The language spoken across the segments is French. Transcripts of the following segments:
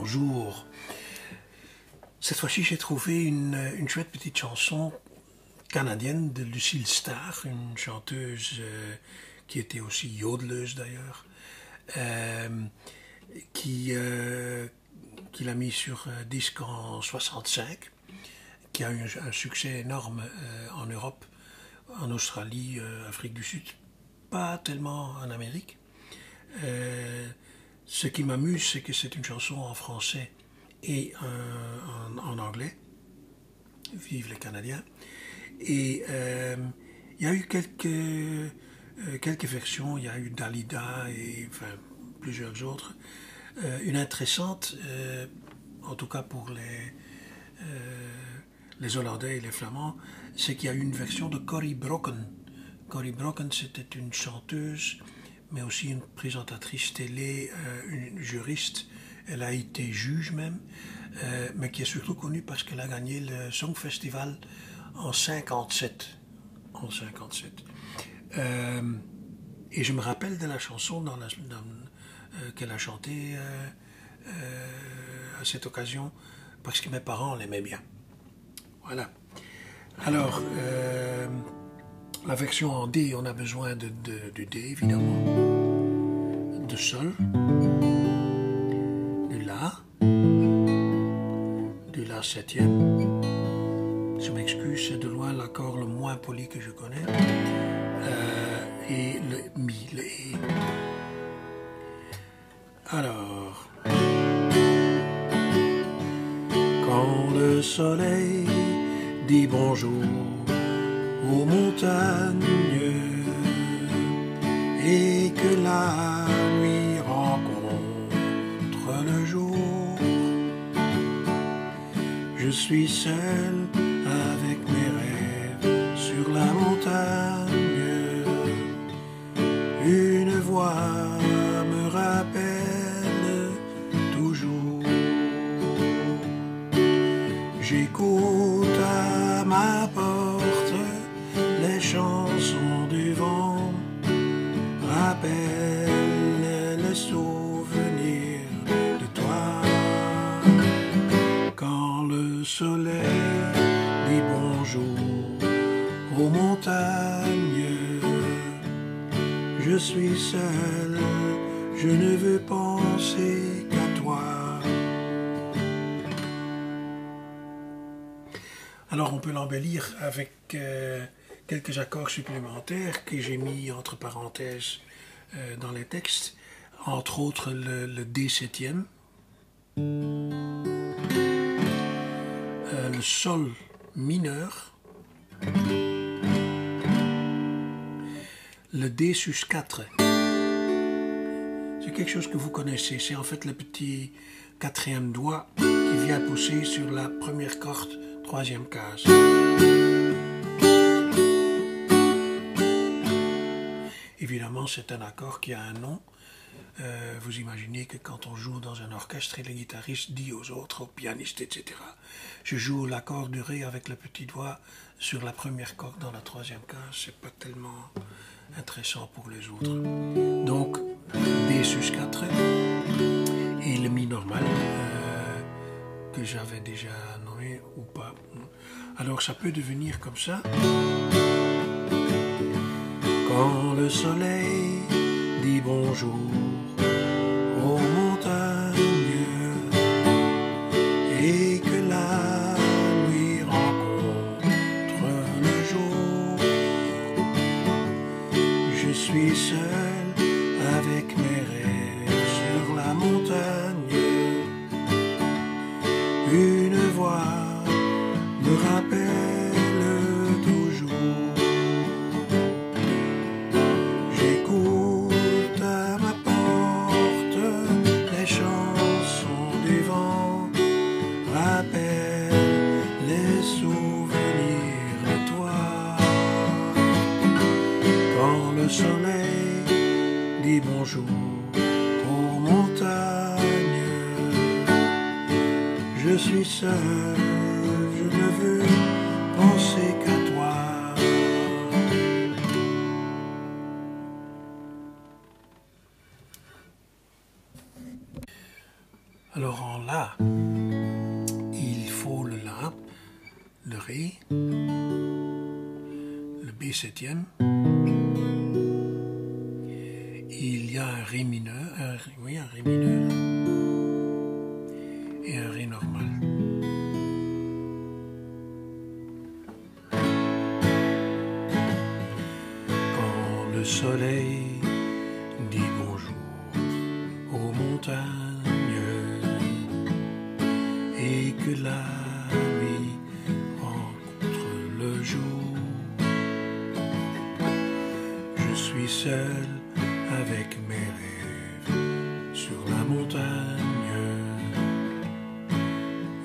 bonjour. Cette fois-ci, j'ai trouvé une chouette petite chanson canadienne de Lucille Starr, une chanteuse qui était aussi yodeleuse d'ailleurs, qui l'a mis sur disque en 65, qui a eu un succès énorme en Europe, en Australie, Afrique du Sud, pas tellement en Amérique. Ce qui m'amuse, c'est que c'est une chanson en français et en anglais. Vive les Canadiens. Et il y a eu quelques versions. Il y a eu Dalida et enfin, plusieurs autres. Une intéressante, en tout cas pour les Hollandais et les Flamands, c'est qu'il y a eu une version de Corrie Brokken. Corrie Brokken, c'était une chanteuse, mais aussi une présentatrice télé, une juriste. Elle a été juge même, mais qui est surtout connue parce qu'elle a gagné le Song Festival en 57. Et je me rappelle de la chanson qu'elle a chantée à cette occasion, parce que mes parents l'aimaient bien. Voilà. Alors, la version en D, on a besoin du D, évidemment, de Sol, du La septième. Je m'excuse, c'est de loin l'accord le moins poli que je connais. Et le Mi, le E. Alors, quand le soleil dit bonjour aux montagnes et que la nuit rencontre le jour, je suis seul avec mes rêves sur la montagne. Une voix me rappelle toujours. J'écoute à ma porte les chansons du vent, rappellent les souvenirs de toi. Quand le soleil dit bonjour aux montagnes, je suis seul, je ne veux penser qu'à toi. Alors on peut l'embellir avec quelques accords supplémentaires que j'ai mis entre parenthèses dans les textes, entre autres le D septième, le Sol mineur, le D sus 4. C'est quelque chose que vous connaissez, c'est en fait le petit quatrième doigt qui vient pousser sur la première corde, troisième case. Évidemment, c'est un accord qui a un nom. Vous imaginez que quand on joue dans un orchestre et le guitariste dit aux autres, aux pianistes, etc., je joue l'accord du Ré avec le petit doigt sur la première corde dans la troisième case, c'est pas tellement intéressant pour les autres. Donc, D sus 4 et le Mi normal que j'avais déjà nommé ou pas. Alors ça peut devenir comme ça. Quand le soleil dit bonjour aux montagnes et que la nuit rencontre le jour, je suis seul avec mes rêves sur la montagne. Une voix me rappelle toujours. J'écoute à ma porte les chansons du vent, rappellent les souvenirs de toi. Quand le soleil dit bonjour aux montagnes, je suis seul, je ne veux penser qu'à toi. Alors en La, il faut le La, le Ré, le B septième, il y a un Ré mineur, un Ré mineur et un Ré normal. Quand le soleil dit bonjour aux montagnes et que la nuit rencontre le jour, je suis seul avec mes rêves sur la montagne.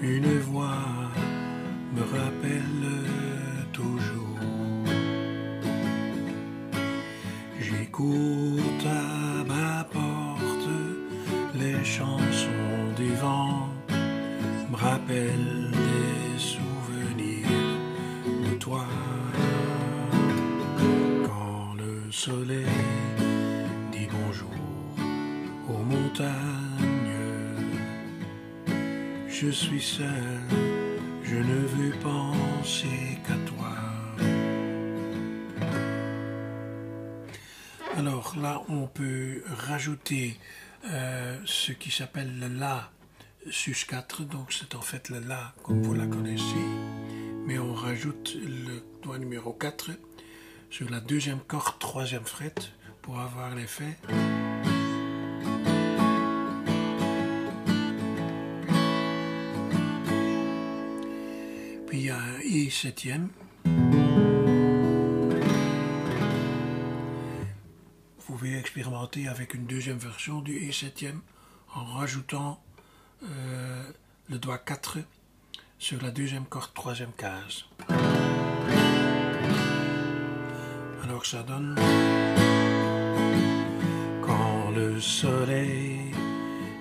Une voix me rappelle toujours. J'écoute à ma porte les chansons du vent, me rappellent des souvenirs de toi. Quand le soleil dit bonjour aux montagnes, je suis seul, je ne veux penser qu'à toi. Alors là, on peut rajouter ce qui s'appelle le La sus 4, donc c'est en fait le La comme vous la connaissez, mais on rajoute le doigt numéro 4 sur la deuxième corde, troisième fret, pour avoir l'effet. Puis il y a un I septième. Vous pouvez expérimenter avec une deuxième version du I septième en rajoutant le doigt 4 sur la deuxième corde, troisième case. Alors ça donne: quand le soleil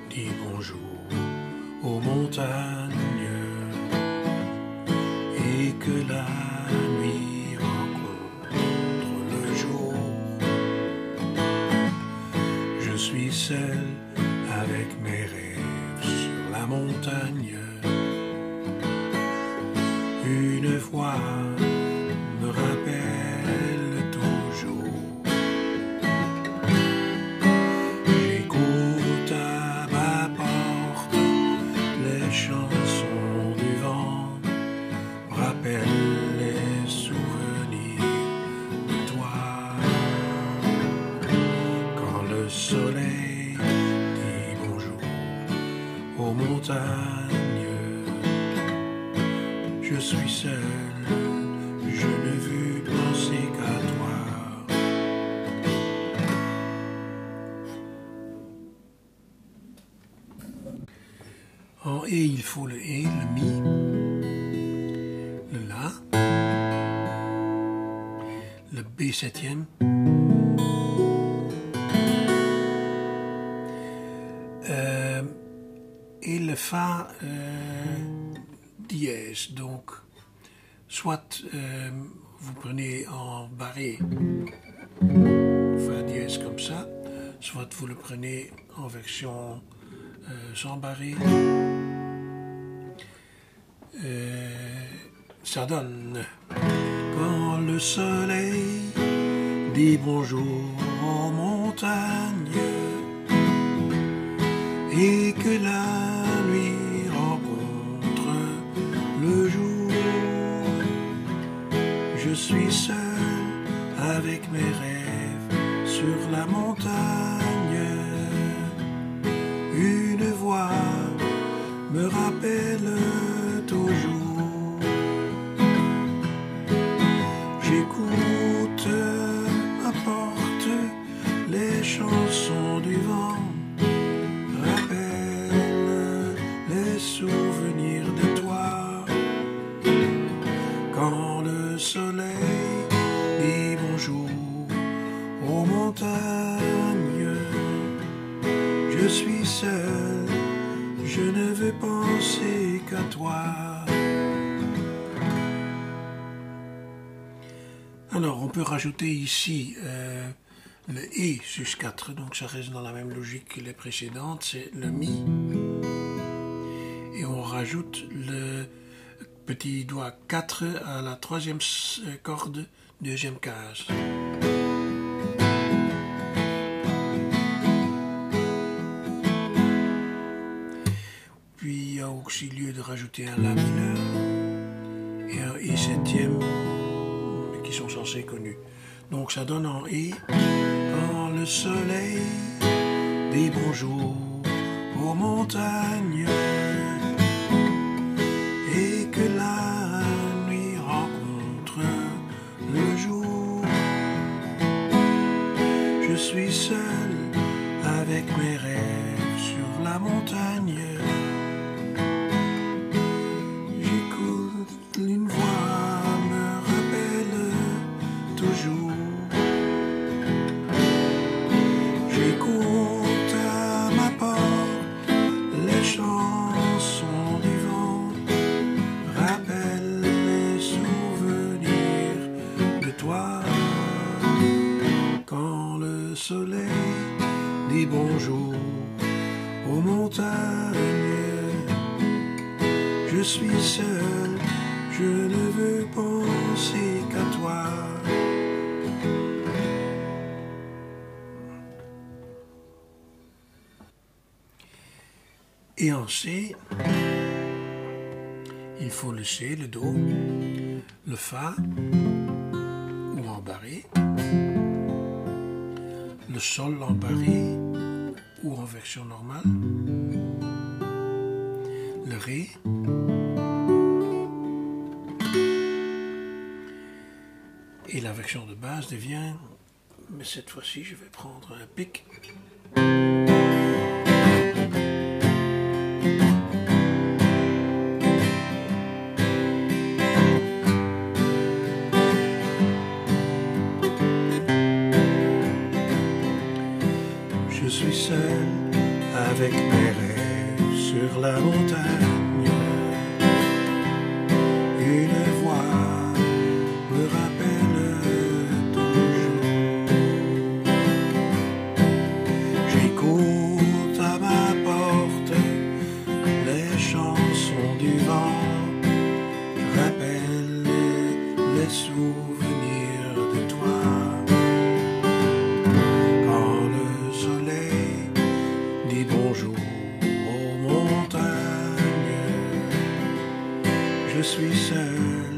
dit bonjour aux montagnes et que la nuit rencontre le jour, je suis seul avec mes rêves sur la montagne. Une voix me rappelle toujours. J'écoute à ma porte les chansons du vent, me rappellent les souvenirs de toi. Quand le soleil dit bonjour aux montagnes, je suis seul, je ne veux penser qu'à toi. En E, il faut le E, le Mi, le La, le B septième, et le Fa dièse. Donc, soit vous prenez en barré Fa dièse comme ça, soit vous le prenez en version sans barré. Ça donne: quand le soleil dit bonjour aux montagnes et que la nuit rencontre le jour, je suis seul avec mes rêves sur la montagne. Une voix me rappelle toujours. J'écoute à porte les chansons du vent, rappelle les souvenirs de toi. Quand le soleil dit bonjour aux montagnes, je suis seul, je ne veux penser qu'à toi. Alors on peut rajouter ici le E sus 4, donc ça reste dans la même logique que les précédentes, c'est le Mi, rajoute le petit doigt 4 à la troisième corde, deuxième case. Puis il y a aussi lieu de rajouter un La mineur et un E septième qui sont censés connus. Donc ça donne en E quand le soleil dit bonjour aux montagnes et que la nuit rencontre le jour. Je suis seul avec mes rêves sur la montagne. J'écoute une voix me rappelle toujours. J'écoute à ma porte les chansons du vent, rappellent les souvenirs de toi. Quand le soleil dit bonjour aux montagnes, je suis seul, je ne veux penser qu'à toi. Et en C, il faut le C, le Do, le Fa, ou en barré, le Sol en barré, ou en version normale, le Ré, et la version de base devient, mais cette fois-ci je vais prendre un pic. Je suis seul avec mes rêves sur la montagne. Une voix me rappelle toujours. J'écoute à ma porte les chansons du vent. Je rappelle les souvenirs de toi. Bonjour aux montagnes, je suis seul,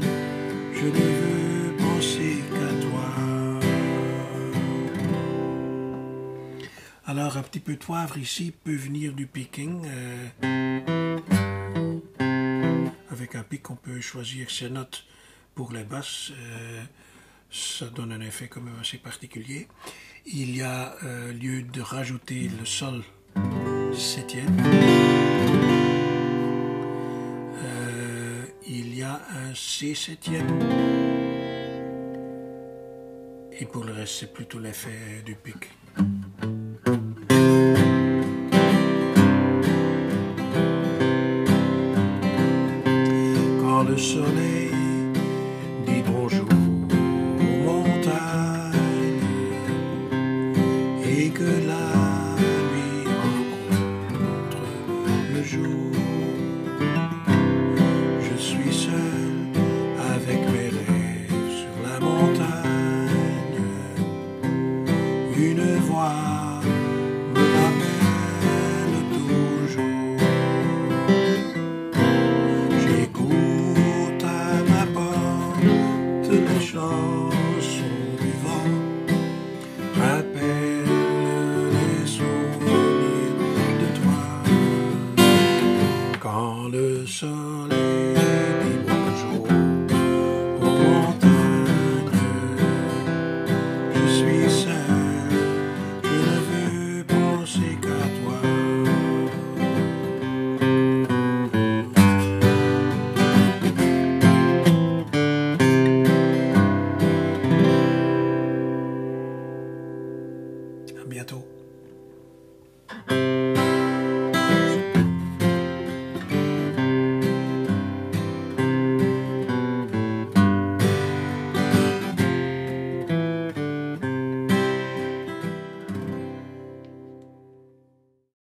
je ne veux penser qu'à toi. Alors un petit peu de poivre ici peut venir du picking. Avec un pic on peut choisir ses notes pour les basses. Ça donne un effet quand même assez particulier. Il y a lieu de rajouter le Sol septième. Il y a un C septième. Et pour le reste, c'est plutôt l'effet du pic. Quand le soleil dit bonjour aux montagnes et que la jour, je suis seul avec mes rêves sur la montagne. Une voix me rappelle toujours. J'écoute à ma porte les chansons du vent, rappelle les souvenirs de toi. Quand le soleil dit bonjour aux montagnes, je suis seul, je ne veux penser qu'à toi. À bientôt.